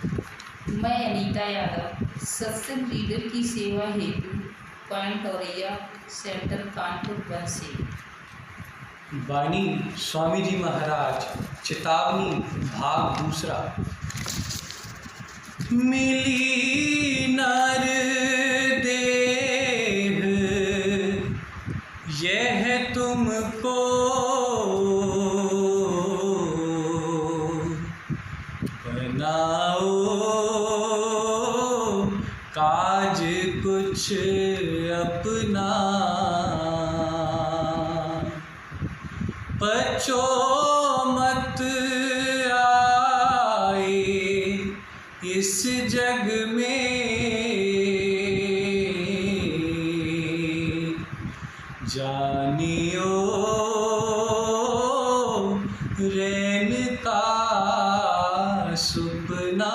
मैं अनीता यादव सत्संग लीडर की सेवा हेतु point Auraiya centre Kanpur one से। वाणी स्वामी जी महाराज चेतावनी भाग दूसरा। मिली नर देह यह तुमको बनाओ काज कुछ अपना, बचो मत आए इस जग में, जानियो रैन का सुपना।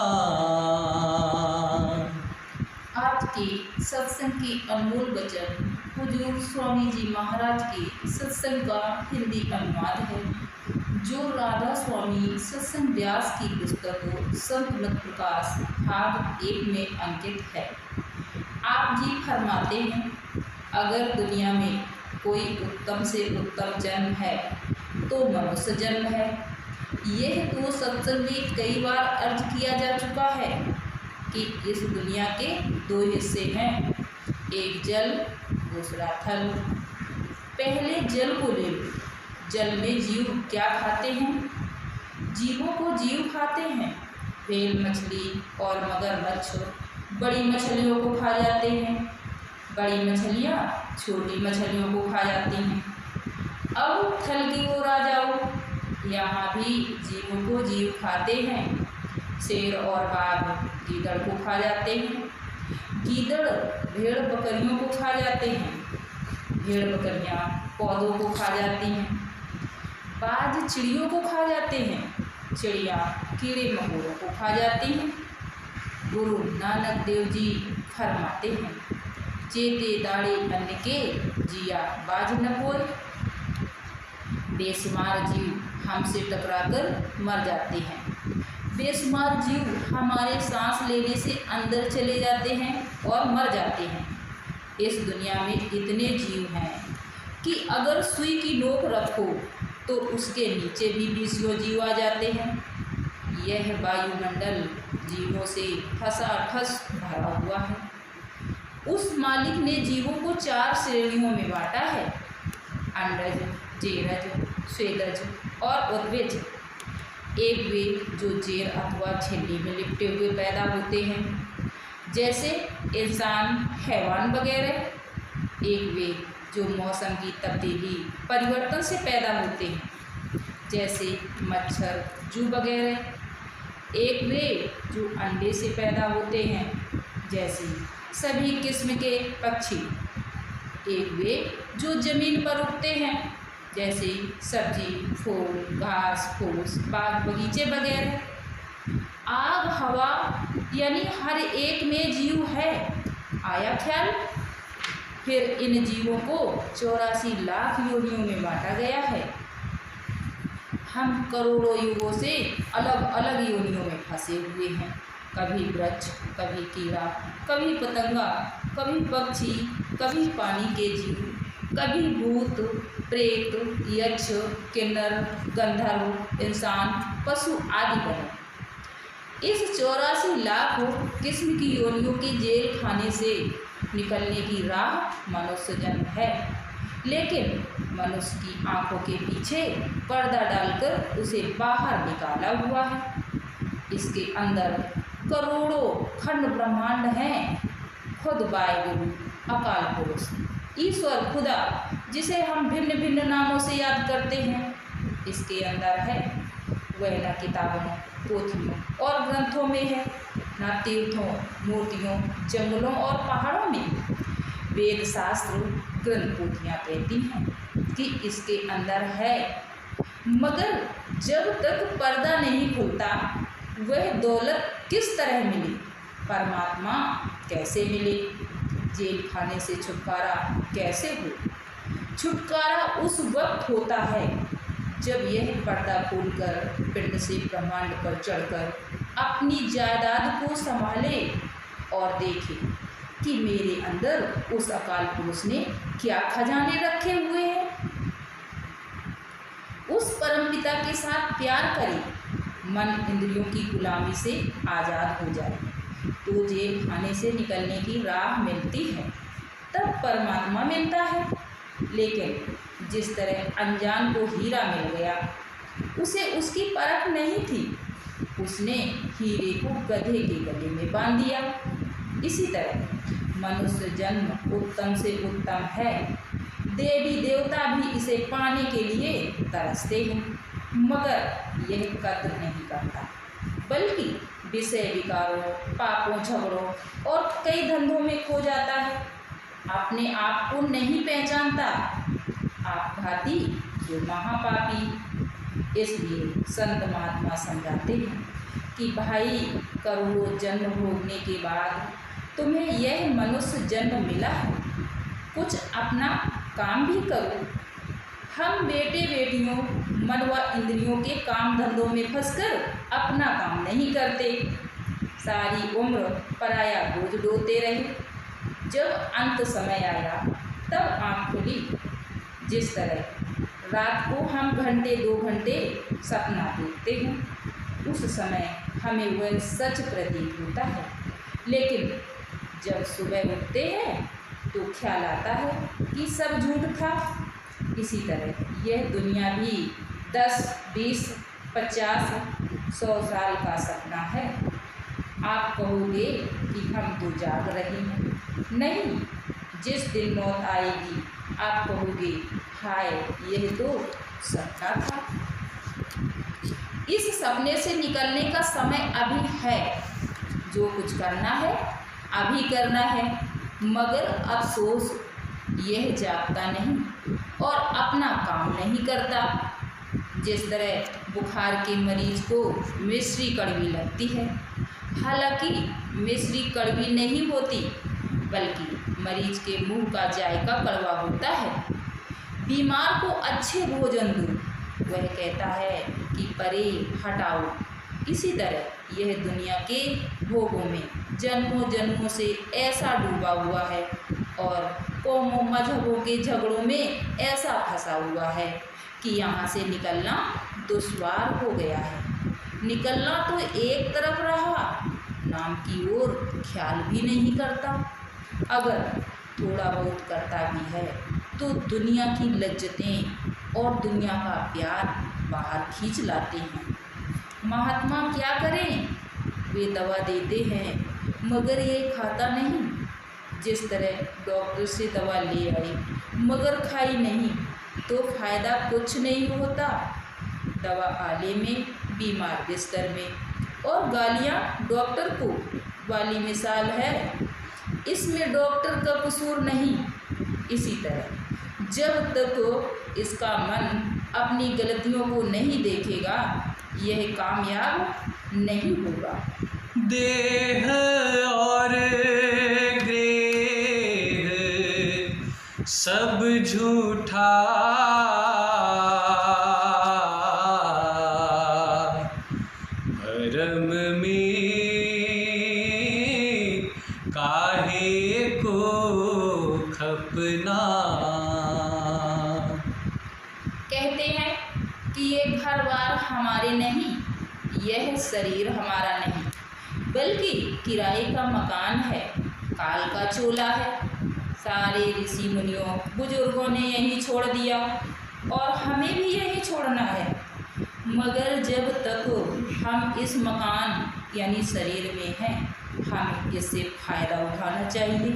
आज के सत्संग की अनमोल वचन हुजूर स्वामी जी महाराज के सत्संग का हिंदी अनुवाद है, जो राधा स्वामी सत्संग व्यास की पुस्तक संत मत प्रकाश भाग 1 में अंकित है। आप जी फरमाते हैं, अगर दुनिया में कोई उत्तम से उत्तम जन्म है तो मनुष्य जन्म है। यह तो सत्संग में कई बार अर्ज किया जा चुका है कि इस दुनिया के 2 हिस्से हैं, एक जल दूसरा थल। पहले जल को ले लो। जल में जीव क्या खाते हैं? जीवों को जीव खाते हैं। व्हेल मछली और मगरमच्छ बड़ी मछलियों को खा जाते हैं, बड़ी मछलियाँ छोटी मछलियों को खा जाती हैं। अब थल की ओर आ जाओ, यहाँ भी जीवों को जीव खाते हैं। शेर और बाघ गीदड़ को खा जाते हैं, गीदड़ भेड़ बकरियों को खा जाते हैं, भेड़ बकरियाँ पौधों को खा जाती हैं, बाज चिड़ियों को खा जाते हैं, चिड़िया कीड़े मकोड़ों को खा जाती हैं। गुरु नानक देव जी फरमाते हैं, चेते दाड़े अन्न के जिया बाज न कोई। बेशुमार जीव हमसे टकराकर मर जाते हैं। बेशुमार जीव हमारे सांस लेने से अंदर चले जाते हैं और मर जाते हैं। इस दुनिया में इतने जीव हैं कि अगर सुई की नोक रखो तो उसके नीचे भी 20 जीव आ जाते हैं। यह वायुमंडल जीवों से ठसाठस भरा हुआ है। उस मालिक ने जीवों को 4 श्रेणियों में बांटा है, अंडज, जेरज, स्वेदज और उद्भिज। एक वे जो जेर अथवा झिल्ली में लिपटे हुए पैदा होते हैं, जैसे इंसान, हैवान वगैरह। एक वे जो मौसम की तब्दीली परिवर्तन से पैदा होते हैं, जैसे मच्छर, जू वगैरह। एक वे जो अंडे से पैदा होते हैं, जैसे सभी किस्म के पक्षी। एक वे जो ज़मीन पर उगते हैं, जैसे सब्जी, फूल, घास फूस, बाग बगीचे वगैरह। आग हवा यानी हर एक में जीव है, आया ख्याल? फिर इन जीवों को 84 लाख योनियों में बांटा गया है। हम करोड़ों युगों से अलग अलग योनियों में फंसे हुए हैं, कभी वृक्ष, कभी कीड़ा, कभी पतंगा, कभी पक्षी, कभी पानी के जीव, कभी भूत प्रेत, यक्ष, किन्नर, गंधर्व, इंसान, पशु आदि बने। इस 84 लाख किस्म की योनियों के जेल खाने से निकलने की राह मनुष्य जन्म है, लेकिन मनुष्य की आंखों के पीछे पर्दा डालकर उसे बाहर निकाला हुआ है। इसके अंदर करोड़ों खंड ब्रह्मांड हैं। खुद वाहिगुरु अकाल पुरुष ईश्वर खुदा, जिसे हम भिन्न भिन्न नामों से याद करते हैं, इसके अंदर है। वह न किताबों, पोथियों और ग्रंथों में है, न तीर्थों, मूर्तियों, जंगलों और पहाड़ों में। वेद शास्त्र ग्रंथ पोथियाँ कहती हैं कि इसके अंदर है, मगर जब तक पर्दा नहीं खुलता वह दौलत किस तरह मिली, परमात्मा कैसे मिले, जेल खाने से छुटकारा कैसे हो। छुटकारा उस वक्त होता है जब यह पर्दा खोलकर पिंड से ब्रह्मांड पर चढ़कर अपनी जायदाद को संभाले और देखे कि मेरे अंदर उस अकाल पुरुष ने क्या खजाने रखे हुए हैं। उस परमपिता के साथ प्यार करे, मन इंद्रियों की गुलामी से आज़ाद हो जाए तो जेल खाने से निकलने की राह मिलती है, तब परमात्मा मिलता है। लेकिन जिस तरह अनजान को हीरा मिल गया, उसे उसकी परख नहीं थी, उसने हीरे को गधे के गले में बांध दिया। इसी तरह मनुष्य जन्म उत्तम से उत्तम है, देवी देवता भी इसे पाने के लिए तरसते हैं, मगर यह कद्र नहीं करता, बल्कि विषय विकारों, पापों, झगड़ों और कई धंधों में खो जाता है। अपने आप को नहीं पहचानता, आपघाती जो महापापी। इसलिए संत महात्मा समझाते हैं कि भाई, करोड़ों जन्म भोगने के बाद तुम्हें यह मनुष्य जन्म मिला है, कुछ अपना काम भी करो। हम बेटे बेटियों मन व इंद्रियों के काम धंधों में फंसकर अपना काम नहीं करते, सारी उम्र पराया बोझ ढोते रहे। जब अंत समय आया तब आँख खुली। जिस तरह रात को हम घंटे 2 घंटे सपना देखते हैं, उस समय हमें वह सच प्रतीत होता है, लेकिन जब सुबह उठते हैं तो ख्याल आता है कि सब झूठ था। इसी तरह यह दुनिया भी 10, 20, 50, 100 साल का सपना है। आप कहोगे कि हम तो जाग रहे हैं। नहीं, जिस दिन मौत आएगी आप कहोगे, हाय, यह तो सपना था। इस सपने से निकलने का समय अभी है। जो कुछ करना है अभी करना है, मगर अफसोस यह जागता नहीं और अपना काम नहीं करता। जिस तरह बुखार के मरीज को मिश्री कड़वी लगती है, हालांकि मिश्री कड़वी नहीं होती, बल्कि मरीज के मुंह का जायका कड़वा होता है। बीमार को अच्छे भोजन दो, वह कहता है कि परे हटाओ। इसी तरह यह दुनिया के भोगों में जन्मों जन्मों से ऐसा डूबा हुआ है और कौमों मजहबों के झगड़ों में ऐसा फंसा हुआ है कि यहाँ से निकलना दुश्वार हो गया है। निकलना तो एक तरफ रहा, नाम की ओर ख्याल भी नहीं करता। अगर थोड़ा बहुत करता भी है तो दुनिया की लज्जतें और दुनिया का प्यार बाहर खींच लाते हैं। महात्मा क्या करें? वे दवा देते हैं मगर ये खाता नहीं। जिस तरह डॉक्टर से दवा ले आई मगर खाई नहीं तो फ़ायदा कुछ नहीं होता। दवा आले में, बीमार बिस्तर में, और गालियाँ डॉक्टर को वाली मिसाल है। इसमें डॉक्टर का कसूर नहीं। इसी तरह जब तक इसका मन अपनी गलतियों को नहीं देखेगा, यह कामयाब नहीं होगा। देह और ग्रेह सब झूठा, भरम में काहे को खपना। कहते हैं कि ये घर बार हमारे नहीं, यह शरीर हमारा नहीं, बल्कि किराए का मकान है, काल का चोला है। सारे ऋषि मुनियों बुजुर्गों ने यही छोड़ दिया और हमें भी यही छोड़ना है। मगर जब तक हम इस मकान यानी शरीर में हैं, हमें इससे फ़ायदा उठाना चाहिए।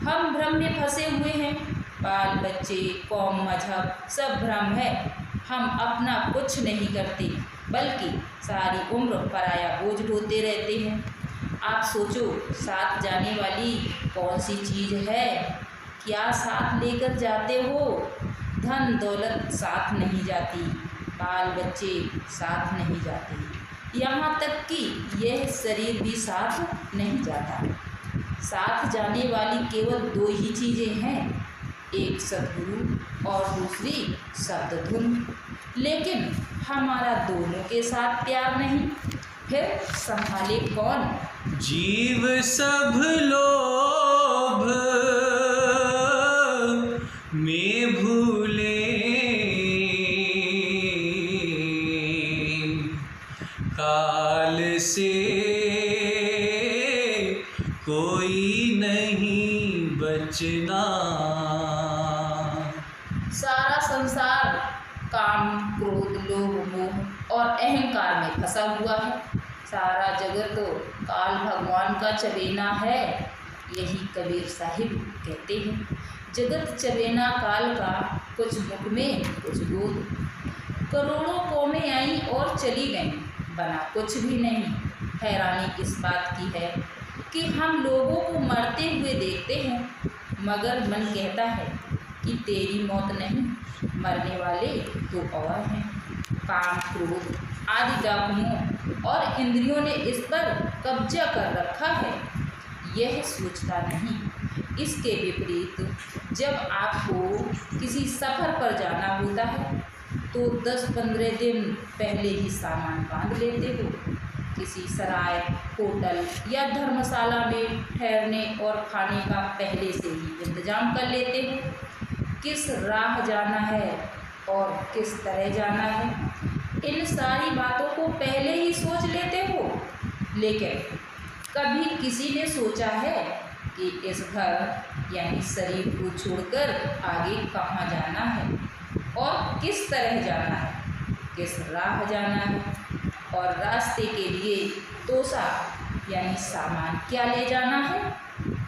हम भ्रम में फंसे हुए हैं। बाल बच्चे, कौम, मजहब सब भ्रम है। हम अपना कुछ नहीं करते, बल्कि सारी उम्र पराया बोझ ढोते रहते हैं। आप सोचो, साथ जाने वाली कौन सी चीज़ है? क्या साथ लेकर जाते हो? धन दौलत साथ नहीं जाती, बाल बच्चे साथ नहीं जाते, यहाँ तक कि यह शरीर भी साथ नहीं जाता। साथ जाने वाली केवल 2 ही चीज़ें हैं, एक सद्गुरु और दूसरी शब्द धुन। लेकिन हमारा दोनों के साथ प्यार नहीं। फिर संभाले कौन। जीव सब लोभ में भूले, काल से कोई नहीं बचना। सारा संसार काम, क्रोध, लोभ, मोह और अहंकार में फंसा हुआ है। सारा जगत तो काल भगवान का चबेना है। यही कबीर साहिब कहते हैं, जगत चबेना काल का, कुछ मुख में कुछ गोद। करोड़ों कौमें आई और चली गईं, बना कुछ भी नहीं। हैरानी इस बात की है कि हम लोगों को मरते हुए देखते हैं, मगर मन कहता है कि तेरी मौत नहीं, मरने वाले तो और हैं। काम, क्रोध आदि डाकुओं और इंद्रियों ने इस पर कब्जा कर रखा है, यह सोचता नहीं। इसके विपरीत जब आपको किसी सफ़र पर जाना होता है तो 10-15 दिन पहले ही सामान बांध लेते हो। किसी सराय, होटल या धर्मशाला में ठहरने और खाने का पहले से ही इंतजाम कर लेते हो। किस राह जाना है और किस तरह जाना है, इन सारी बातों को पहले ही सोच लेते हो। लेकिन कभी किसी ने सोचा है कि इस घर यानी शरीर को छोड़कर आगे कहाँ जाना है और किस तरह जाना है, किस राह जाना है, और रास्ते के लिए तोसा यानी सामान क्या ले जाना है।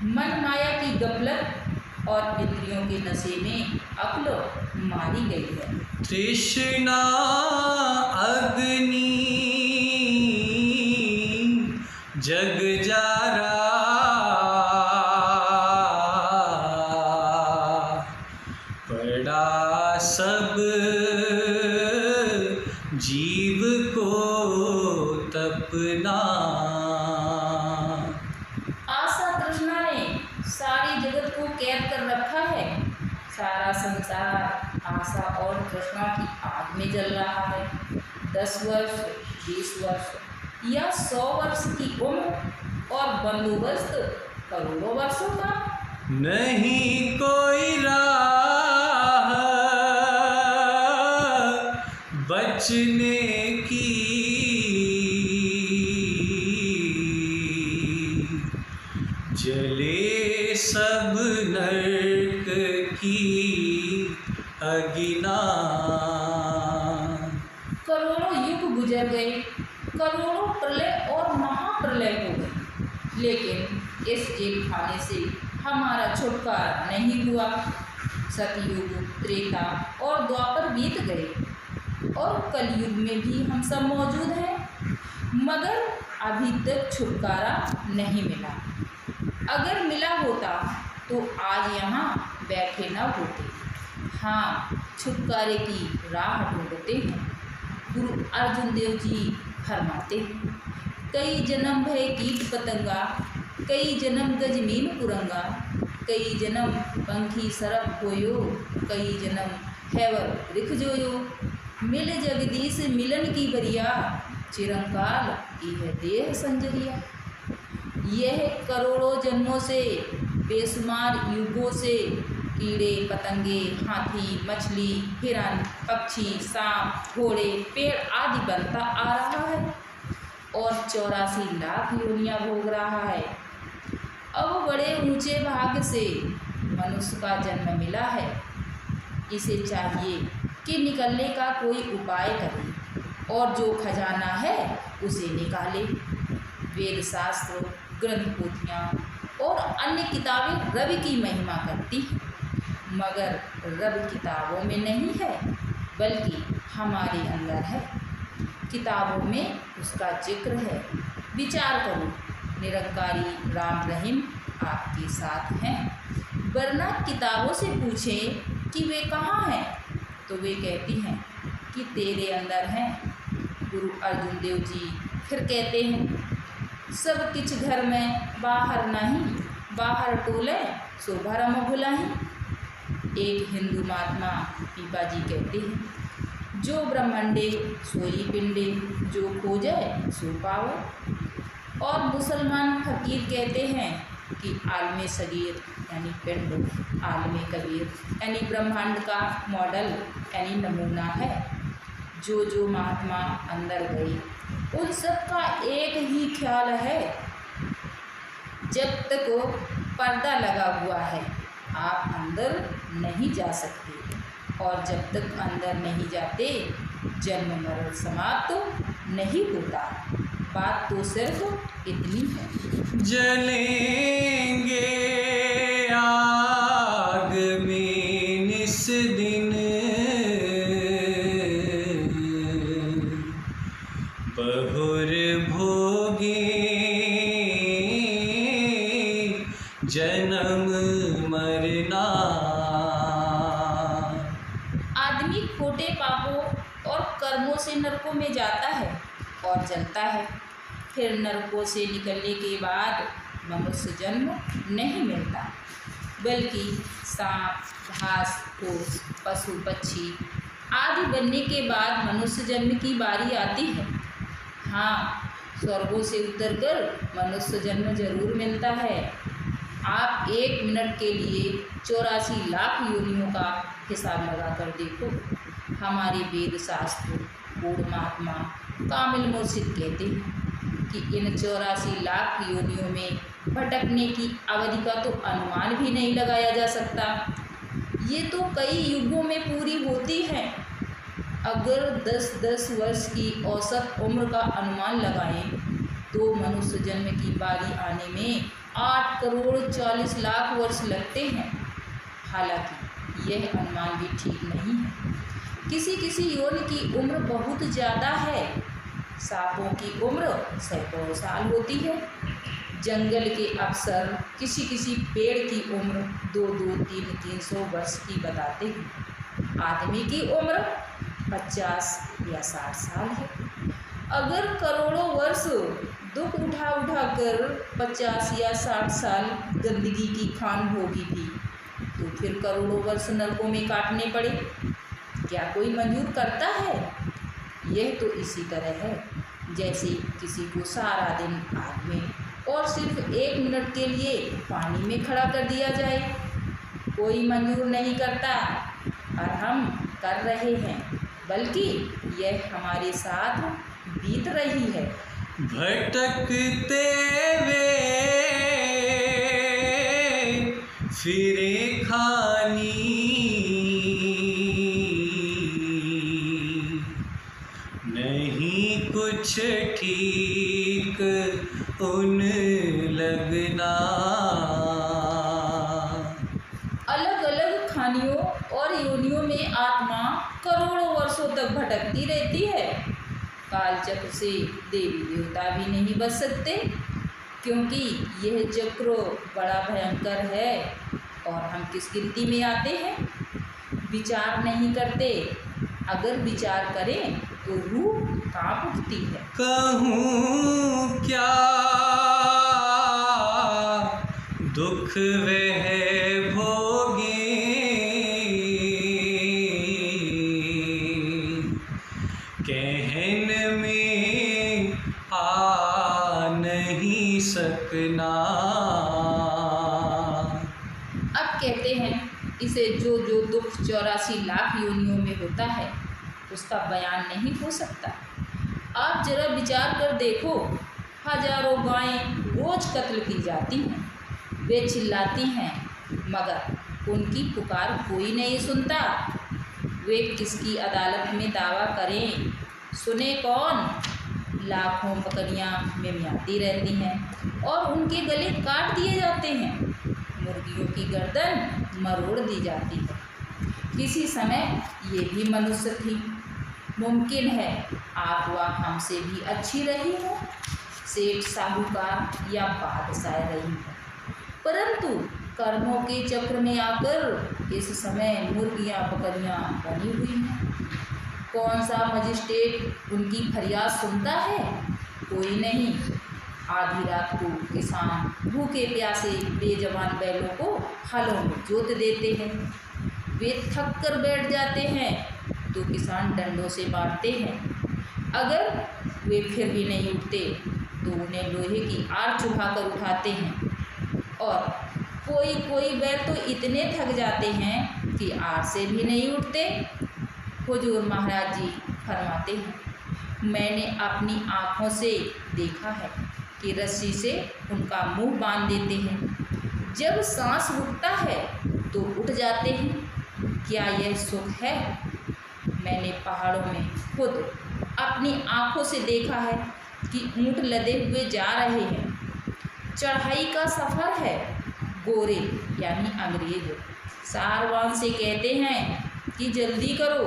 मन माया की गफलत और इंद्रियों के नशे में अक्ल मारी गई है। तृष्णा अग्नि जग जारा, पड़ा सब जीव को तपना। आशा तृष्णा ने सारी जगत को कैद कर रखा है। सारा संसार आशा और तृष्णा की आग में जल रहा है। 10 वर्ष, 20 वर्ष या 100 वर्ष की उम्र और बंदोबस्त करोड़ों वर्षों का। नहीं कोई राह बचने की, जले सब नरक की अगिना। करोड़ों युग गुजर गए, करोड़ों प्रलय और महाप्रलय हो गए, लेकिन इस जेल खाने से हमारा छुटकारा नहीं हुआ। सतयुग, त्रेता और द्वापर बीत गए और कलयुग में भी हम सब मौजूद हैं, मगर अभी तक छुटकारा नहीं मिला। अगर मिला होता तो आज यहाँ बैठे न होते। हाँ, छुटकारे की राह ढूंढते हैं। गुरु अर्जुन देव जी फरमाते हैं, कई जन्म भय कीट पतंगा, कई जन्म गजमीन कुरंगा, कई जन्म पंखी सरप होयो, कई जन्म हैवर रिख जोयो। मिल जगदीश मिलन की बरिया, चिरंकाल यह देह संजरिया। यह करोड़ों जन्मों से, बेशुमार युगों से कीड़े पतंगे, हाथी, मछली, हिरन, पक्षी, सांप, घोड़े, पेड़ आदि बनता आ रहा है और 84 लाख योनियां भोग रहा है। अब बड़े ऊंचे भाग्य से मनुष्य का जन्म मिला है। इसे चाहिए कि निकलने का कोई उपाय करे और जो खजाना है उसे निकाले। वेद शास्त्र, ग्रंथ पोथियाँ और अन्य किताबें रवि की महिमा करती हैं, मगर रब किताबों में नहीं है, बल्कि हमारे अंदर है। किताबों में उसका जिक्र है। विचार करो, निरंकारी राम रहीम आपके साथ हैं, वरना किताबों से पूछें कि वे कहाँ हैं तो वे कहती हैं कि तेरे अंदर हैं। गुरु अर्जुन देव जी फिर कहते हैं, सब किछ घर में बाहर नहीं, बाहर टोले सो भरम भुलाही। एक हिंदू महात्मा पीपा जी कहते हैं, जो ब्रह्मंडे सोई पिंडे, जो खोजे सो पावे। और मुसलमान फकीर कहते हैं कि आलमे सगीर यानी पिंड, आलमे कबीर यानी ब्रह्मांड का मॉडल यानी नमूना है। जो जो महात्मा अंदर गए उन सब का एक ही ख्याल है, जब तक पर्दा लगा हुआ है आप अंदर नहीं जा सकते, और जब तक अंदर नहीं जाते जन्म मरण समाप्त नहीं होता। बात तो सिर्फ इतनी है। जलेंगे आग में निस दिन, बहुर भोगे जन्म मरना। आदमी खोटे पापों और कर्मों से नरकों में जाता है और जलता है। फिर नरकों से निकलने के बाद मनुष्य जन्म नहीं मिलता, बल्कि सांप घास फूस पशु पक्षी आदि बनने के बाद मनुष्य जन्म की बारी आती है। हाँ, स्वर्गों से उतरकर मनुष्य जन्म जरूर मिलता है। आप 1 मिनट के लिए 84 लाख योनियों का हिसाब लगा कर देखो। हमारे वेद शास्त्र पूर्ण महात्मा कामिल मुर्शिद कहते हैं कि इन 84 लाख योनियों में भटकने की अवधि का तो अनुमान भी नहीं लगाया जा सकता। ये तो कई युगों में पूरी होती है। अगर 10-10 वर्ष की औसत उम्र का अनुमान लगाएं तो मनुष्य जन्म की बारी आने में 8 करोड़ 40 लाख वर्ष लगते हैं। हालांकि यह अनुमान भी ठीक नहीं है। किसी किसी योनि की उम्र बहुत ज़्यादा है। सांपों की उम्र सैकड़ों साल होती है। जंगल के अफसर किसी किसी पेड़ की उम्र 2-2, 300 वर्ष की बताते हैं। आदमी की उम्र 50 या 60 साल है। अगर करोड़ों वर्ष दुख उठा उठा कर 50 या 60 साल गंदगी की खान भोगी भी, तो फिर करोड़ों वर्ष नरकों में काटने पड़े, क्या कोई मंजूर करता है? यह तो इसी तरह है जैसे किसी को सारा दिन आग में और सिर्फ 1 मिनट के लिए पानी में खड़ा कर दिया जाए। कोई मंजूर नहीं करता और हम कर रहे हैं, बल्कि यह हमारे साथ बीत रही है। भटकते वे फिरे खानी, नहीं कुछ ठीक उन लगना। अलग अलग खानियों और योनियों में आत्मा करोड़ों वर्षों तक भटकती रहती है। कालचक्र से देवी देवता भी नहीं बच सकते, क्योंकि यह चक्र बड़ा भयंकर है। और हम किस गिनती में आते हैं? विचार नहीं करते। अगर विचार करें तो रूह कांप उठती है। कहूँ क्या दुख वह भोगे, कहन में आ नहीं सकना। अब कहते हैं इसे जो जो दुख 84 लाख योनियों में होता है उसका बयान नहीं हो सकता। आप जरा विचार कर देखो, हजारों गायें रोज कत्ल की जाती हैं, वे चिल्लाती हैं मगर उनकी पुकार कोई नहीं सुनता। वे किसकी अदालत में दावा करें, सुने कौन? लाखों बकरियां मिमियाती रहती हैं और उनके गले काट दिए जाते हैं। मुर्गियों की गर्दन मरोड़ दी जाती है। किसी समय ये भी मनुष्य थी। मुमकिन है आप वह हमसे भी अच्छी रही हो, सेठ साहूकार या बादशाह रही हो, परंतु कर्मों के चक्र में आकर इस समय मुर्गियां बकरियां बनी हुई हैं। कौन सा मजिस्ट्रेट उनकी फरियाद सुनता है? कोई नहीं। आधी रात को किसान भूखे प्यासे बेजवान बैलों को हलों में जोत देते हैं। वे थक कर बैठ जाते हैं। तो किसान डंडों से मारते हैं। अगर वे फिर भी नहीं उठते तो उन्हें लोहे की आड़ चुभाकर उठाते हैं। और कोई कोई बैल तो इतने थक जाते हैं कि आड़ से भी नहीं उठते। हुजूर महाराज जी फरमाते हैं, मैंने अपनी आँखों से देखा है कि रस्सी से उनका मुंह बांध देते हैं। जब सांस रुकता है तो उठ जाते हैं। क्या यह सुख है? मैंने पहाड़ों में खुद अपनी आँखों से देखा है कि ऊँट लदे हुए जा रहे हैं। चढ़ाई का सफ़र है। गोरे यानी अंग्रेज सारवान से कहते हैं कि जल्दी करो।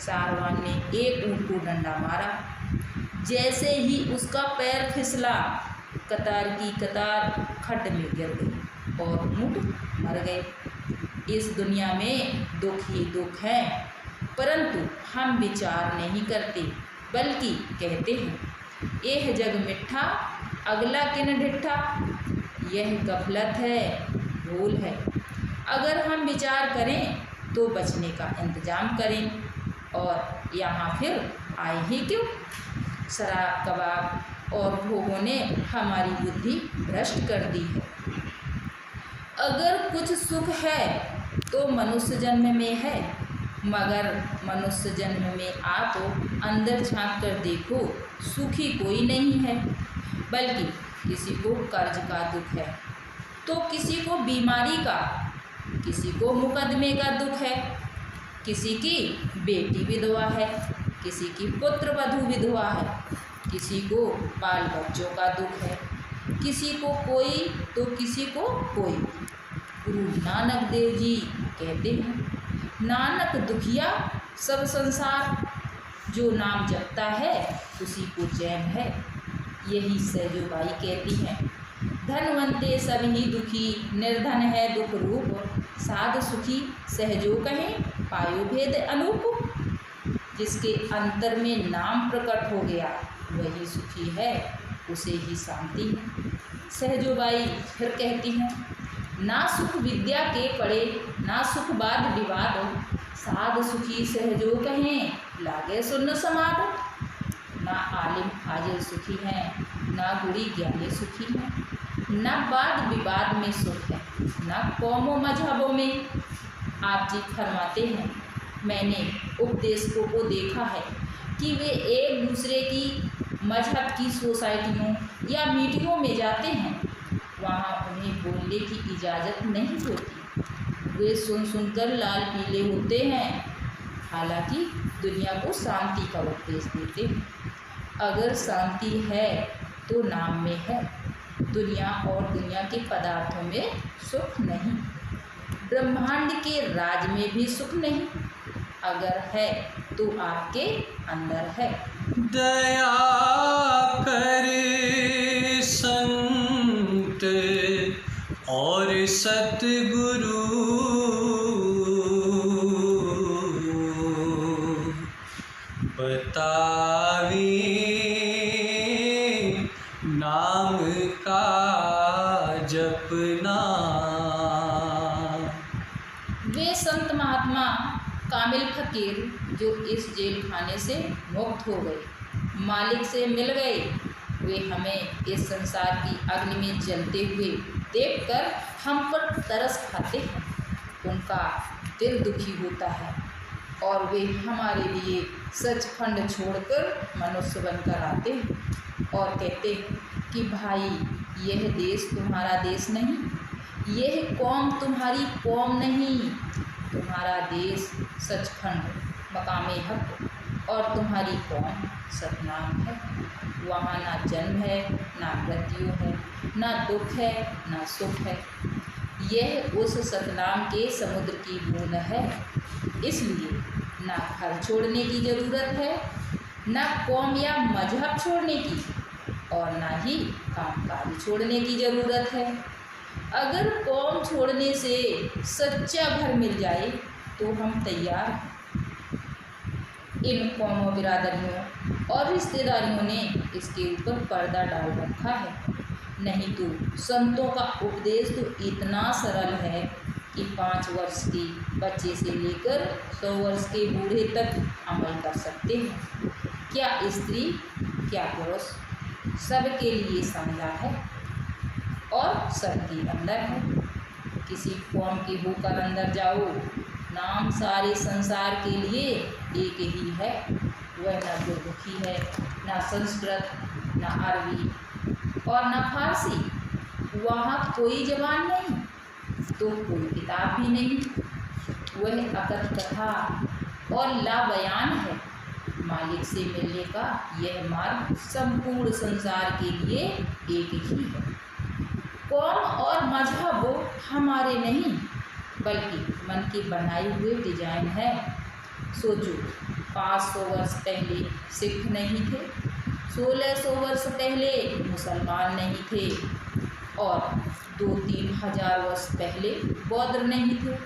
सारवान ने एक ऊँट को डंडा मारा। जैसे ही उसका पैर फिसला, कतार की कतार खड्ड में गिर गई और ऊँट मर गए। इस दुनिया में दुख ही दुख है, परंतु हम विचार नहीं करते, बल्कि कहते हैं यह जग मिठा, अगला किन डिठा। यह गफलत है, भूल है। अगर हम विचार करें तो बचने का इंतजाम करें। और यहाँ फिर आए ही क्यों? शराब, कबाब और भोगों ने हमारी बुद्धि भ्रष्ट कर दी है। अगर कुछ सुख है तो मनुष्य जन्म में है, मगर मनुष्य जन्म में आप अंदर झांक कर देखो, सुखी कोई नहीं है। बल्कि किसी को कर्ज का दुख है, तो किसी को बीमारी का, किसी को मुकदमे का दुख है, किसी की बेटी विधवा है, किसी की पुत्र वधू विधवा है, किसी को बाल बच्चों का दुख है, किसी को कोई तो किसी को कोई। गुरु नानक देव जी कहते हैं, नानक दुखिया सब संसार, जो नाम जपता है उसी को चैन है। यही सहजोबाई कहती हैं, धनवंते सब ही दुखी, निर्धन है दुख रूप, साध सुखी सहजो कहें, पायो भेद अनूप। जिसके अंतर में नाम प्रकट हो गया वही सुखी है, उसे ही शांति है। सहजोबाई फिर कहती हैं, ना सुख विद्या के पड़े, ना सुख वाद विवाद, साध सुखी सहजो कहें, लागे सुन्न समाद। ना आलिम हाजिर सुखी हैं, ना गुड़ी ज्ञानी सुखी हैं, ना वाद विवाद में सुख है, ना कौमों मजहबों में। आप जी फरमाते हैं, मैंने उपदेशकों को देखा है कि वे एक दूसरे की मजहब की सोसाइटियों या मीटिंगों में जाते हैं। वहाँ उन्हें बोलने की इजाज़त नहीं होती। वे सुन सुनकर लाल पीले होते हैं, हालांकि दुनिया को शांति का उपदेश देते हैं। अगर शांति है तो नाम में है, दुनिया और दुनिया के पदार्थों में सुख नहीं। ब्रह्मांड के राज में भी सुख नहीं, अगर है तो आपके अंदर है। दया कर संत और सतगुरु, बतावे नाम का जपना। वे संत महात्मा कामिल फकीर जो इस जेल खाने से मुक्त हो गए, मालिक से मिल गए, वे हमें इस संसार की अग्नि में जलते हुए देखकर हम पर तरस खाते हैं। उनका दिल दुखी होता है और वे हमारे लिए सचखंड छोड़कर मनुष्य बनकर आते हैं और कहते हैं कि भाई, यह देश तुम्हारा देश नहीं, यह कौम तुम्हारी कौम नहीं, तुम्हारा देश सचखंड मकामे हक और तुम्हारी कौम सतनाम है। वहाँ ना जन्म है, ना मृत्यु है, ना दुख है, ना सुख है। यह उस सतनाम के समुद्र की बूंद है। इसलिए ना घर छोड़ने की ज़रूरत है, ना कौम या मजहब छोड़ने की, और ना ही कामकाज छोड़ने की ज़रूरत है। अगर कौम छोड़ने से सच्चा घर मिल जाए तो हम तैयार हैं। इन कौमों, बिरादरियों और रिश्तेदारियों ने इसके ऊपर पर्दा डाल रखा है। नहीं तो संतों का उपदेश तो इतना सरल है कि 5 वर्ष के बच्चे से लेकर 100 वर्ष के बूढ़े तक अमल कर सकते हैं। क्या स्त्री क्या पुरुष, सबके लिए समझा है और सबके अंदर है। किसी फॉर्म के होकर अंदर जाओ, नाम सारे संसार के लिए एक ही है। वह न गुरमुखी है, न संस्कृत, न अरबी और न फारसी। वहाँ कोई जबान नहीं तो कोई किताब भी नहीं। वह अकथ कथा और लाबयान है। मालिक से मिलने का यह मार्ग संपूर्ण संसार के लिए एक ही है। कौम और मजहब हमारे नहीं, बल्कि मन के बनाए हुए डिजाइन है। सोचो, 500 वर्ष पहले सिख नहीं थे, 1600 वर्ष पहले मुसलमान नहीं थे और 2-3 हजार वर्ष पहले बौद्ध नहीं थे।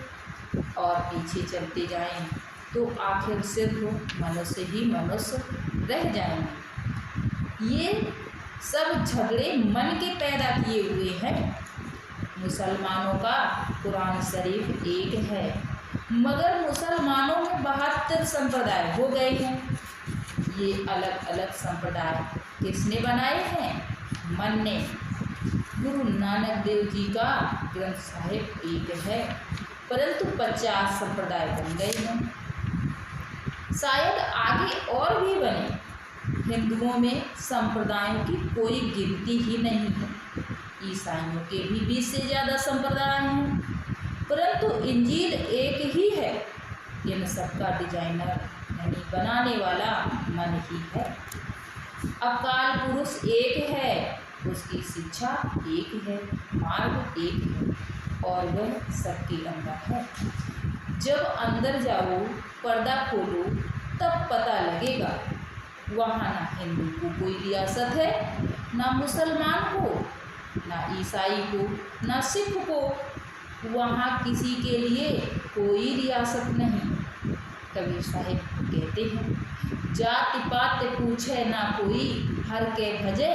और पीछे चलते जाएं तो आखिर सिर्फ मनुष्य ही मनुष्य रह जाएंगे। ये सब झगड़े मन के पैदा किए हुए हैं। मुसलमानों का कुरान शरीफ एक है, मगर मुसलमानों में 72 संप्रदाय हो गए हैं। ये अलग अलग संप्रदाय किसने बनाए हैं? मन ने। गुरु नानक देव जी का ग्रंथ साहिब एक है, परंतु 50 संप्रदाय बन गए हैं। शायद आगे और भी बने। हिंदुओं में संप्रदायों की कोई गिनती ही नहीं है। ईसाइयों के भी 20 से ज़्यादा संप्रदाय हैं, परंतु इंजील एक ही है। इन सबका डिजाइनर यानी बनाने वाला मन ही है। अकाल पुरुष एक है, उसकी शिक्षा एक है, मार्ग एक है और वह सबके अंदर है। जब अंदर जाओ, पर्दा खोलो, तब पता लगेगा। वहाँ ना हिंदू को कोई रियासत है, ना मुसलमान को, ना ईसाई को, ना सिख को। वहाँ किसी के लिए कोई रियासत नहीं। कबीर साहिब कहते हैं, जाति पात पूछे ना कोई, हर के भजे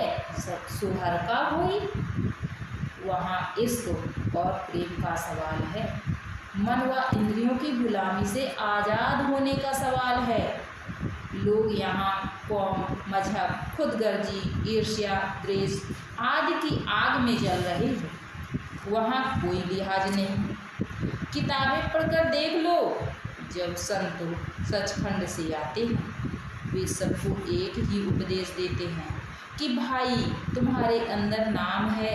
सुहर का होई। वहाँ इश्क और प्रेम का सवाल है। मन व इंद्रियों की गुलामी से आज़ाद होने का सवाल है। लोग यहाँ कौम, मजहब, खुदगर्जी, ईर्ष्या, द्वेष आदि की आग में जल रहे हैं। वहाँ कोई लिहाज नहीं। किताबें पढ़कर देख लो। जब संत सचखंड से आते हैं, वे सबको एक ही उपदेश देते हैं कि भाई, तुम्हारे अंदर नाम है,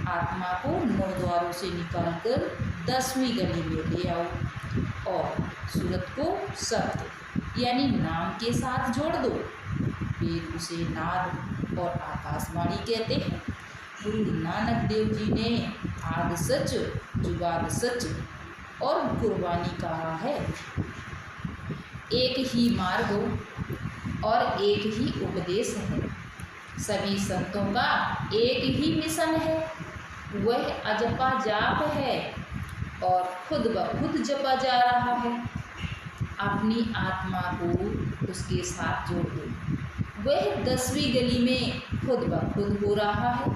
आत्मा को 9 द्वारों से निकालकर 10वीं गली में ले आओ और सूरत को सत्य यानी नाम के साथ जोड़ दो। वेद उसे नाद और आकाशवाणी कहते हैं। गुरु नानक देव जी ने आद सच, जुगाद सच और कुर्बानी कहा है। एक ही मार्ग और एक ही उपदेश है। सभी संतों का एक ही मिशन है। वह अजपा जाप है और खुद ब खुद जपा जा रहा है। अपनी आत्मा को उसके साथ जोड़ दो। वह 10वीं गली में खुद ब खुद हो रहा है,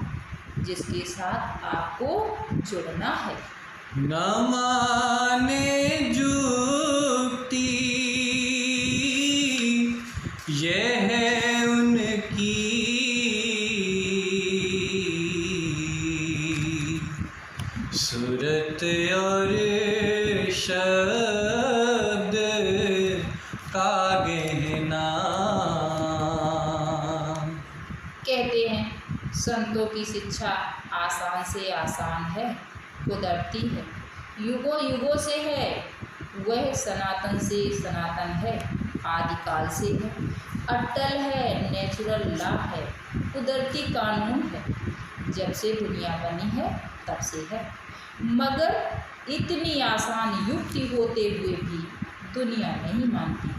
जिसके साथ आपको जुड़ना है। न माने जुक्ति ये है उनकी, सूरत और शब्द का गहना। कहते हैं संतों की शिक्षा आसान से आसान है, कुदरती है, युगों युगों से है। वह सनातन से सनातन है, आदिकाल से है, अटल है, नेचुरल लॉ है, कुदरती कानून है। जब से दुनिया बनी है तब से है। मगर इतनी आसान युक्ति होते हुए भी दुनिया नहीं मानती।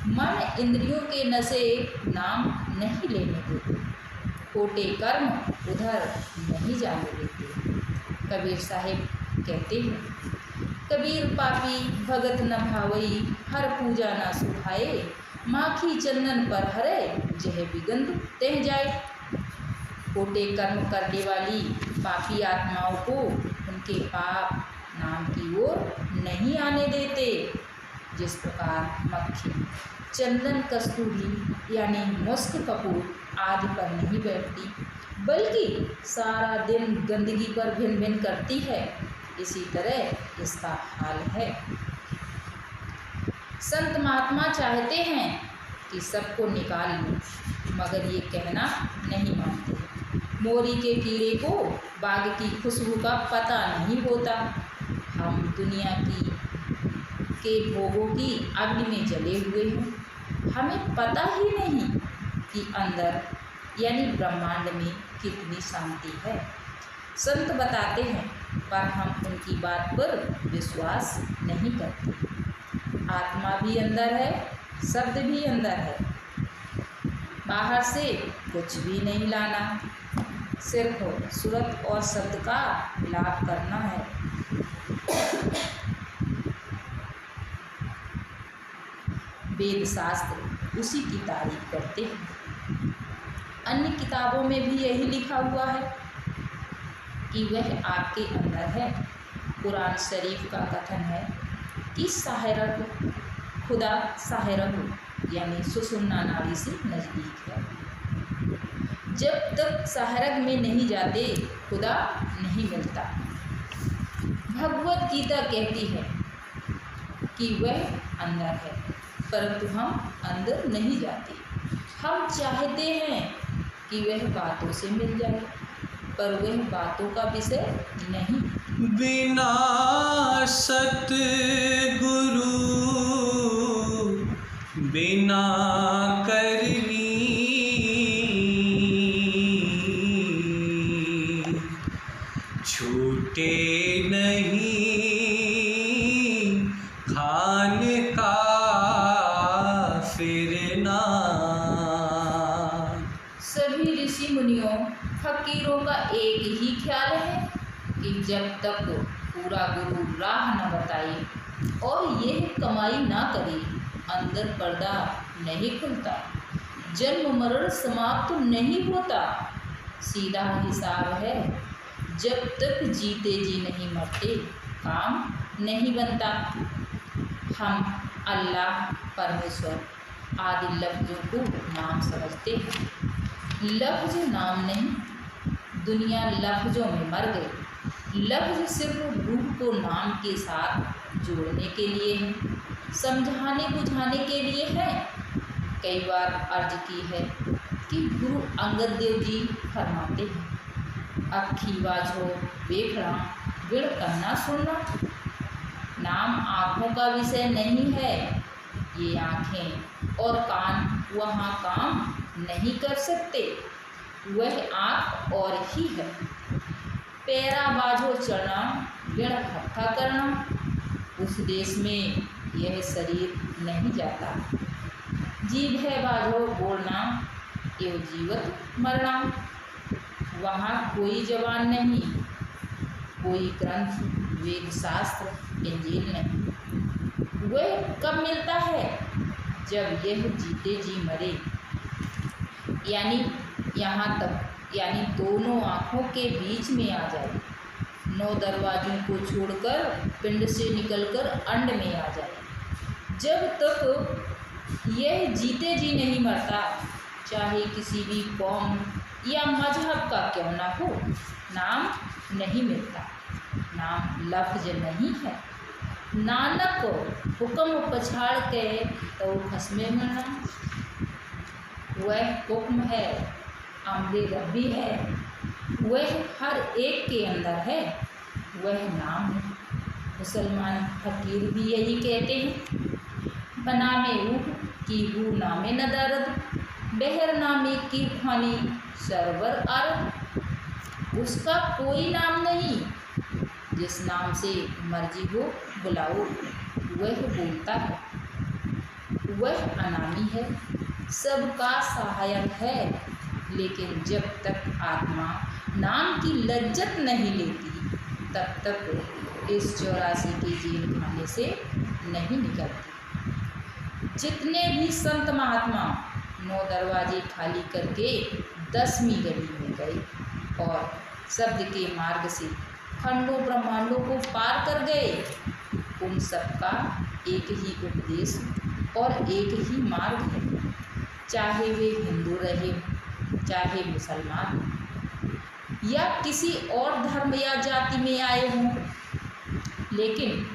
मन इंद्रियों के नशे नाम नहीं लेने देते, खोटे कर्म उधर नहीं जाने देते। कबीर साहिब कहते हैं, कबीर पापी भगत न भावई, हर पूजा न सुहाए, माखी चंदन पर हरे, जह बिगंध तह जाए। खोटे कर्म करने वाली पापी आत्माओं को उनके पाप नाम की ओर नहीं आने देते। जिस प्रकार मक्खी चंदन, कस्तूरी यानी मुस्क, कपूर आदि पर नहीं बैठती, बल्कि सारा दिन गंदगी पर भिन भिन करती है, इसी तरह इसका हाल है। संत महात्मा चाहते हैं कि सबको निकाल लूं, मगर ये कहना नहीं मानते। मोरी के कीड़े को बाग की खुशबू का पता नहीं होता। हम दुनिया के भोगों की अग्नि में जले हुए हैं। हमें पता ही नहीं कि अंदर यानी ब्रह्मांड में कितनी शांति है। संत बताते हैं, पर हम उनकी बात पर विश्वास नहीं करते। आत्मा भी अंदर है, शब्द भी अंदर है। बाहर से कुछ भी नहीं लाना, सिर्फ सूरत और शब्द का मिलाप करना है। वेद शास्त्र उसी की तारीफ करते हैं। अन्य किताबों में भी यही लिखा हुआ है कि वह आपके अंदर है। कुरान शरीफ का कथन है कि साहिरक खुदा साहिरक यानी सुषुम्ना नाड़ी से नज़दीक है। जब तक साहिरक में नहीं जाते खुदा नहीं मिलता। भगवत गीता कहती है कि वह अंदर है, परंतु हम अंदर नहीं जाते। हम चाहते हैं कि वह बातों से मिल जाए, पर वह बातों का विषय नहीं। बिना सतगुरु बिना करनी छूटे नहीं खान का फिरना। सभी ऋषि मुनियों फकीरों का एक ही ख्याल है कि जब तक पूरा गुरु राह न बताए और यह कमाई ना करे, अंदर पर्दा नहीं खुलता, जन्म मरण समाप्त नहीं होता। सीधा हिसाब है, जब तक जीते जी नहीं मरते काम नहीं बनता। हम अल्लाह परमेश्वर आदि लफ्ज़ों को नाम समझते हैं। लफ्ज़ नाम नहीं, दुनिया लफ्ज़ों में मर गई। लफ्ज़ सिर्फ रूह को नाम के साथ जोड़ने के लिए है, समझाने बुझाने के लिए है। कई बार अर्ज की है कि गुरु अंगद देव जी फरमाते हैं, अखी बाझो देखना विड़ करना सुनना। नाम आँखों का विषय नहीं है। ये आँखें और कान वहाँ काम नहीं कर सकते, वह आँख और ही है। पैरा बाझो चढ़ना विड़ हत्था करना, उस देश में यह शरीर नहीं जाता। जीभ है बाझो बोलना एवं जीवत मरना, वहाँ कोई जवान नहीं, कोई ग्रंथ वेद शास्त्र इंजील नहीं। वह कब मिलता है? जब यह जीते जी मरे, यानी यहाँ तक, यानी दोनों आँखों के बीच में आ जाए, 9 दरवाजों को छोड़कर पिंड से निकलकर अंड में आ जाए। जब तक यह जीते जी नहीं मरता, चाहे किसी भी कौम या मजहब का क्यों ना हो, नाम नहीं मिलता। नाम लफ्ज नहीं है। नानक हुक्म पछाड़ के तो खसमे मरना, वह हुक्म है, अमरे रब्बी है, वह हर एक के अंदर है, वह नाम है। मुसलमान फकीर भी यही कहते हैं, बनामे रूह की रूह नामे न दर्द, बहर नामे की खानी सरवर अर्द। उसका कोई नाम नहीं, जिस नाम से मर्जी हो बुलाओ वह बोलता है। वह अनामी है, सबका सहायक है, लेकिन जब तक आत्मा नाम की लज्जत नहीं लेती, तब तक इस 84 के जेल खाने से नहीं निकलती। जितने भी संत महात्मा 9 दरवाजे खाली करके 10वीं गली में गए और शब्द के मार्ग से खंडों ब्रह्मांडों को पार कर गए, उन सबका एक ही उपदेश और एक ही मार्ग है, चाहे वे हिंदू रहे, चाहे मुसलमान या किसी और धर्म या जाति में आए हों। लेकिन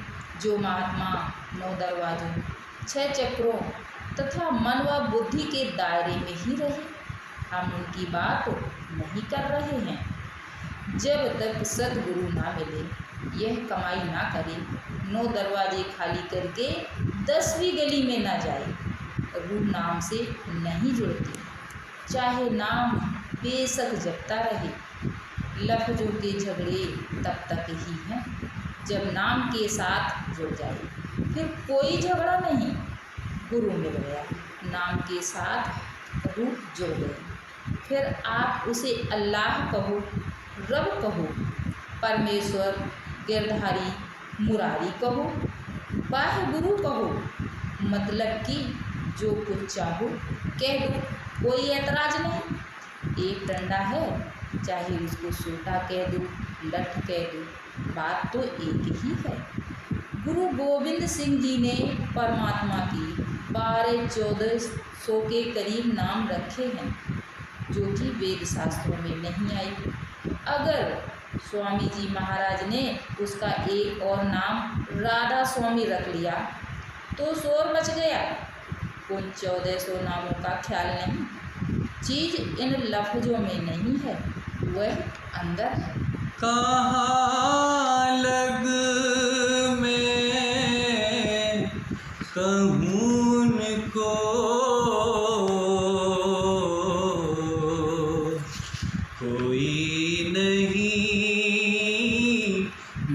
जो महात्मा 9 दरवाजों, 6 चक्रों तथा मन व बुद्धि के दायरे में ही रहे, हम उनकी बात नहीं कर रहे हैं। जब तक सद्गुरु ना मिले, यह कमाई ना करे, 9 दरवाजे खाली करके 10वीं गली में ना जाए, रूह नाम से नहीं जुड़ती, चाहे नाम बेशक जपता रहे। लफ्जों के झगड़े तब तक ही हैं जब नाम के साथ जुड़ जाए, फिर कोई झगड़ा नहीं। गुरु मिल गया, नाम के साथ रूह जुड़ गई, फिर आप उसे अल्लाह कहो, रब कहो, परमेश्वर, गिरधारी, मुरारी कहो, वाहे गुरु कहो, मतलब कि जो कुछ चाहो कह दो, कोई ऐतराज नहीं। एक डंडा है, चाहे उसको सोटा कह दो, लठ कह दो, बात तो एक ही है। गुरु गोविंद सिंह जी ने परमात्मा की 1200-1400 के करीब नाम रखे हैं, जो कि वेद शास्त्रों में नहीं आई। अगर स्वामी जी महाराज ने उसका एक और नाम राधा स्वामी रख लिया तो शोर मच गया। उन 1400 नामों का ख्याल नहीं, चीज़ इन लफ्जों में नहीं है, वह अंदर है। कहाँ लग मैं कहूँ उनको, कोई नहीं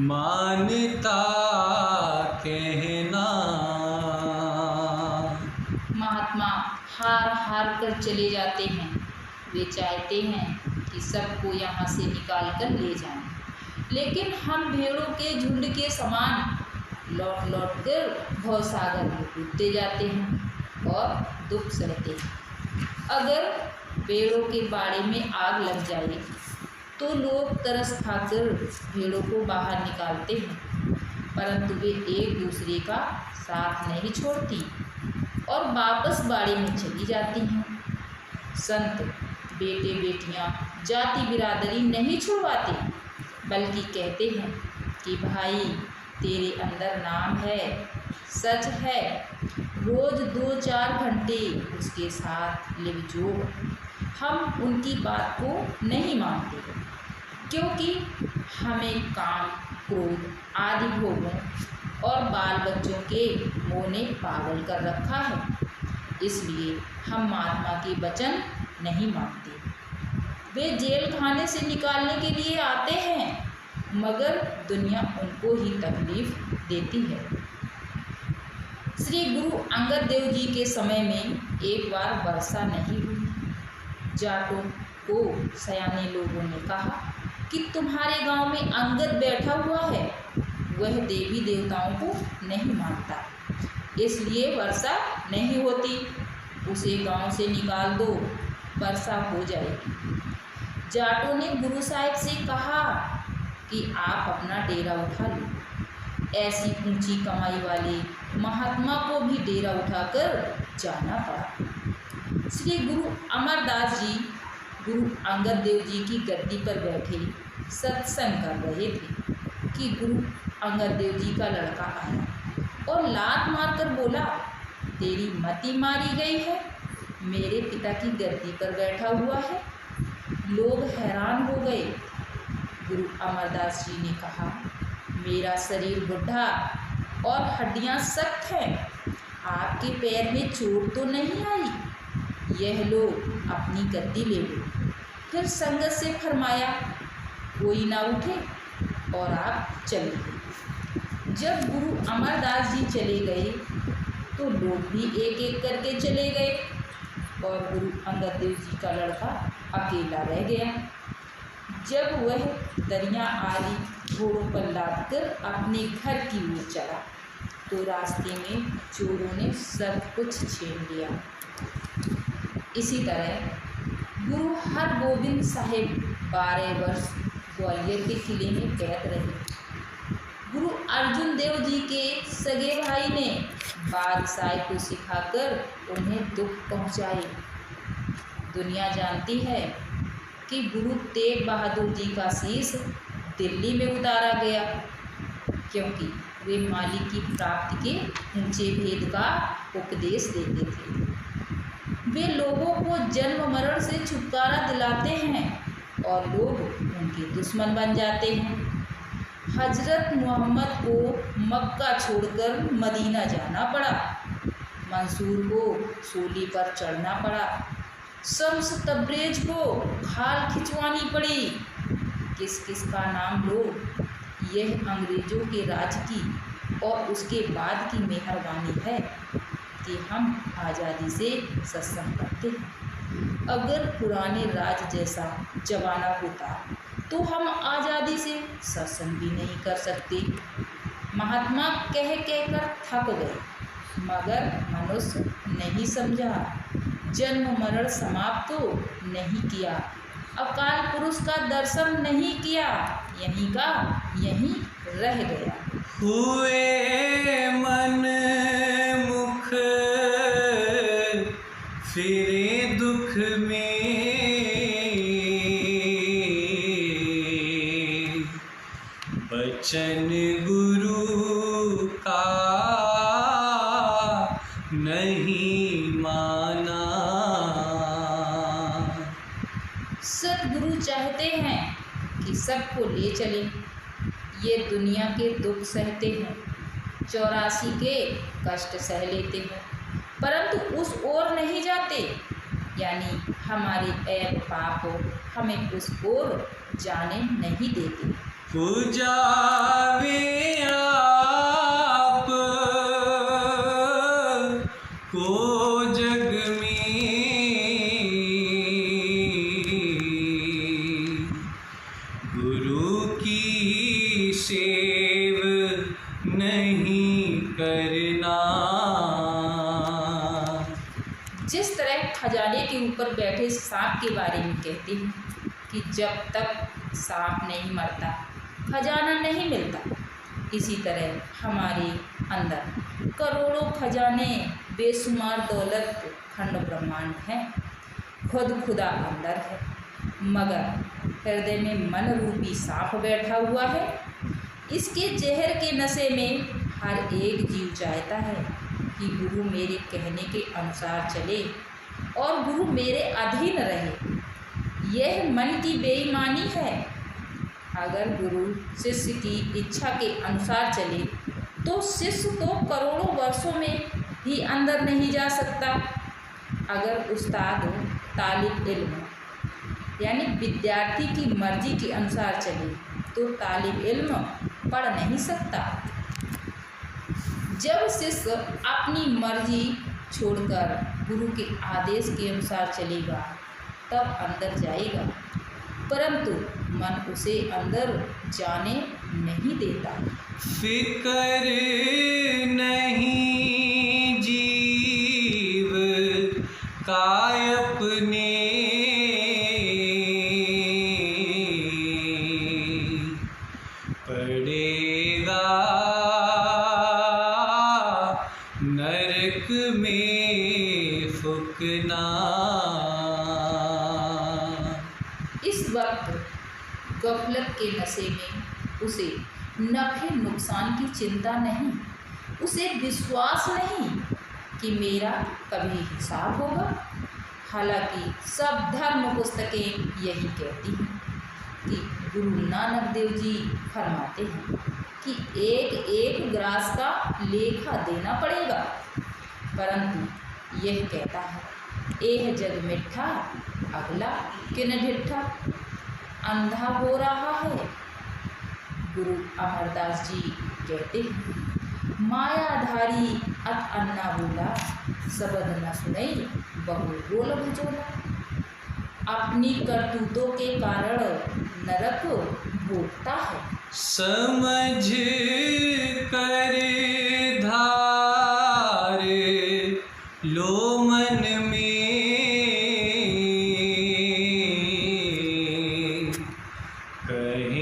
मानता कहना। महात्मा हार हार कर चले जाते हैं, वे चाहते हैं कि सबको यहाँ से निकाल कर ले जाएं, लेकिन हम भेड़ों के झुंड के समान लौट लौट कर भवसागर में कूदते जाते हैं और दुख सहते हैं। अगर भेड़ों के बाड़े में आग लग जाए तो लोग तरस खाकर भेड़ों को बाहर निकालते हैं, परंतु वे एक दूसरे का साथ नहीं छोड़ती और वापस बाड़े में चली जाती हैं। संत बेटे बेटियां जाति बिरादरी नहीं छुड़वाते, बल्कि कहते हैं कि भाई तेरे अंदर नाम है, सच है, रोज़ 2-4 घंटे उसके साथ लिव जोड़। हम उनकी बात को नहीं मानते, क्योंकि हमें काम, क्रोध आदि भोगों और बाल बच्चों के मोह ने पागल कर रखा है, इसलिए हम महात्मा के वचन नहीं मानते। वे जेल खाने से निकालने के लिए आते हैं, मगर दुनिया उनको ही तकलीफ देती है। श्री गुरु अंगद देव जी के समय में एक बार वर्षा नहीं हुई। जाटों को सयाने लोगों ने कहा कि तुम्हारे गांव में अंगद बैठा हुआ है, वह देवी देवताओं को नहीं मानता, इसलिए वर्षा नहीं होती, उसे गांव से निकाल दो, वर्षा हो जाएगी। जाटों ने गुरु साहिब से कहा कि आप अपना डेरा उठा लो। ऐसी ऊंची कमाई वाले महात्मा को भी डेरा उठाकर जाना पड़ा। श्री गुरु अमरदास जी गुरु अंगद देव जी की गद्दी पर बैठे सत्संग कर रहे थे कि गुरु अंगद देव जी का लड़का आया और लात मारकर बोला, तेरी मति मारी गई है, मेरे पिता की गद्दी पर बैठा हुआ है। लोग हैरान हो गए। गुरु अमरदास जी ने कहा, मेरा शरीर बुढ़ा और हड्डियां सख्त हैं, आपके पैर में चोट तो नहीं आई, यह लो अपनी गद्दी ले लो। फिर संगत से फरमाया, कोई ना उठे और आप चलिए। जब गुरु अमरदास जी चले गए तो लोग भी एक एक करके चले गए और गुरु अंगद देव जी का लड़का अकेला रह गया। जब वह दरिया आदि घोड़ों पर लादकर अपने घर की ओर चला तो रास्ते में चोरों ने सब कुछ छीन लिया। इसी तरह गुरु हरगोबिंद साहिब 12 वर्ष ग्वालियर के किले में कैद रहे। गुरु अर्जुन देव जी के सगे भाई ने बादशाह को सिखाकर उन्हें दुख पहुंचाए। दुनिया जानती है कि गुरु तेग बहादुर जी का शीश दिल्ली में उतारा गया, क्योंकि वे मालिक की प्राप्ति के ऊंचे भेद का उपदेश देते थे। वे लोगों को जन्म मरण से छुटकारा दिलाते हैं और लोग उनके दुश्मन बन जाते हैं। हजरत मोहम्मद को मक्का छोड़कर मदीना जाना पड़ा, मंसूर को सूली पर चढ़ना पड़ा, शम्स तब्रेज को खाल खिंचवानी पड़ी। किस किस का नाम लो, यह अंग्रेजों के राज की और उसके बाद की मेहरबानी है कि हम आज़ादी से सत्संग करते हैं। अगर पुराने राज जैसा जमाना होता तो हम आज़ादी से सत्संग भी नहीं कर सकते। महात्मा कह कहकर थक गए, मगर मनुष्य नहीं समझा। जन्म मरण समाप्त तो नहीं किया, अकाल पुरुष का दर्शन नहीं किया, यहीं का यहीं रह गया। हुए मन मुख फिरे दुख में, बचन गुरु का नहीं माना। सतगुरु चाहते हैं कि सबको ले चले। ये दुनिया के दुख सहते हैं, 84 के कष्ट सह लेते हैं, परंतु उस ओर नहीं जाते, यानी हमारे ऐब पाप हमें उस ओर जाने नहीं देते। पूजावे आप को जग में, गुरु की सेव नहीं करना। जिस तरह खजाने के ऊपर बैठे सांप के बारे में कहते हैं कि जब तक सांप नहीं मरता खजाना नहीं मिलता, इसी तरह हमारे अंदर करोड़ों खजाने, बेशुमार दौलत, खंड ब्रह्मांड है, खुद खुदा अंदर है, मगर हृदय में मन रूपी सांप बैठा हुआ है। इसके जहर के नशे में हर एक जीव चाहता है कि गुरु मेरे कहने के अनुसार चले और गुरु मेरे अधीन रहे। यह मन की बेईमानी है। अगर गुरु शिष्य की इच्छा के अनुसार चले तो शिष्य तो करोड़ों वर्षों में भी अंदर नहीं जा सकता। अगर उस्ताद तालिब इल्म यानी विद्यार्थी की मर्जी के अनुसार चले तो तालिब इल्म पढ़ नहीं सकता। जब शिष्य अपनी मर्जी छोड़कर गुरु के आदेश के अनुसार चलेगा तब अंदर जाएगा, परंतु मन उसे अंदर जाने नहीं देता। फिकर नहीं जीव का अपने, पड़ेगा नरक में फुकना। इस वक्त गफलत के नशे में उसे नफे नुकसान की चिंता नहीं, उसे विश्वास नहीं कि मेरा कभी हिसाब होगा। हालांकि सब धर्म पुस्तकें यही कहती हैं कि गुरु नानक देव जी फरमाते हैं कि एक एक ग्रास का लेखा देना पड़ेगा, परंतु यह कहता है एह जग मिठा अगला किन ढिठा, अंधा हो रहा है। गुरु अमरदास जी कहते हैं मायाधारी अत अन्ना बोला, सबद न सुनई बहु बोल भजोला। अपनी करतूतों के कारण नरक भोगता है। समझ कर धार लो मन में, कहे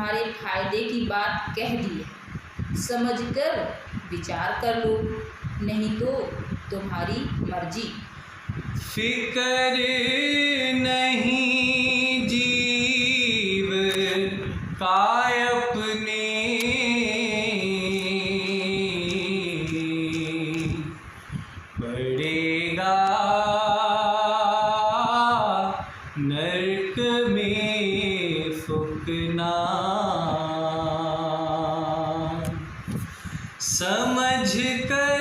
तुम्हारे फायदे की बात कह दी है, समझकर विचार कर लो, नहीं तो तुम्हारी मर्जी। फिकर नहीं जीव का अपने, पड़ेगा नरक में फूकना। समझ कर